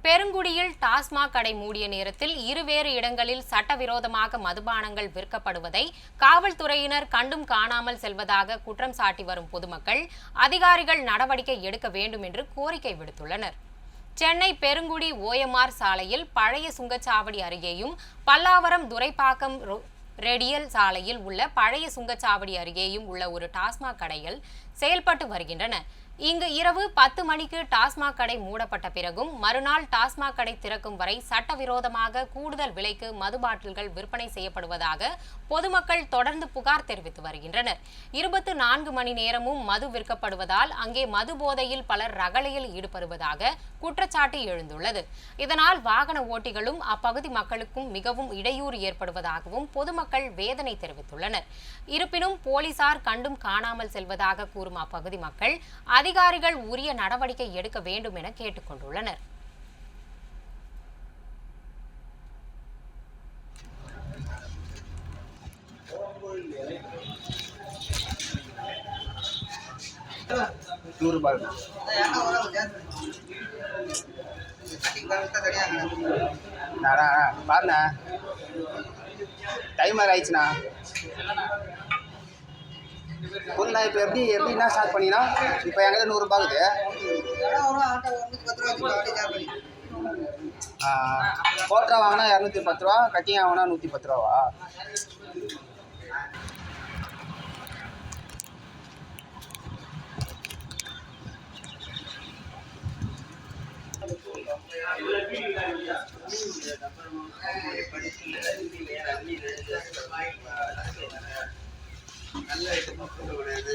பெருங்குடியில் டாஸ்மாக் கடை மூடிய நேரத்தில் இருவேறு இடங்களில் சட்டவிரோதமாக மதுபானங்கள் விற்கப்படுவதை காவல்துறையினர் கண்டும் காணாமல் செல்வதாக குற்றம் சாட்டி வரும் பொதுமக்கள் அதிகாரிகள் நடவடிக்கை எடுக்க வேண்டும் என்று கோரிக்கை விடுத்துள்ளனர். சென்னை பெருங்குடி ஓஎம்ஆர் சாலையில் பழைய சுங்கச்சாவடி அருகேயும் பல்லாவரம் துரைப்பாக்கம் ரேடியல் சாலையில் உள்ள பழைய சுங்கச்சாவடி அருகேயும் உள்ள ஒரு டாஸ்மாக் கடைகள் செயல்பட்டு வருகின்றன. இங்கு இரவு 10 மணிக்கு டாஸ்மாக் கடை மூடப்பட்ட பிறகும் மறுநாள் டாஸ்மாக் கடை திறக்கும் வரை சட்டவிரோதமாக கூடுதல் விலைக்கு மது பாட்டில்கள் விற்பனை செய்யப்படுவதாக பொதுமக்கள் தொடர்ந்து புகார் தெரிவித்து வருகின்றனர். 24 மணி நேரமும் மது விற்கப்படுவதால் அங்கே மது போதையில் பலர் ரகளையில் ஈடுபடுவதாக குற்றச்சாட்டு எழுந்துள்ளது. இதனால் வாகன ஓட்டிகளும் அப்பகுதி மக்களுக்கும் மிகவும் இடையூறு ஏற்படுவதாகவும் பொதுமக்கள் வேதனை தெரிவித்துள்ளனர். இருப்பினும் போலீசார் கண்டும் காணாமல் செல்வதாக கூறும் அப்பகுதி மக்கள் அதிகாரிகள் உரிய நடவடிக்கை எடுக்க வேண்டும் என கேட்டுக் கொண்டுள்ளனர். டைமர் ஆயிடுச்சுண்ணா. புதுண்ணா இப்போ எப்படின்னா ஸ்டார்ட் பண்ணினா இப்போ எங்கிட்ட 100 ரூபாய்க்குது. கோட்ரா வாங்கினா 210 ரூபா, கட்டிங் வாங்கினா 110 ரூபாவா? நல்ல ஐட்டமாக போட கூடாது.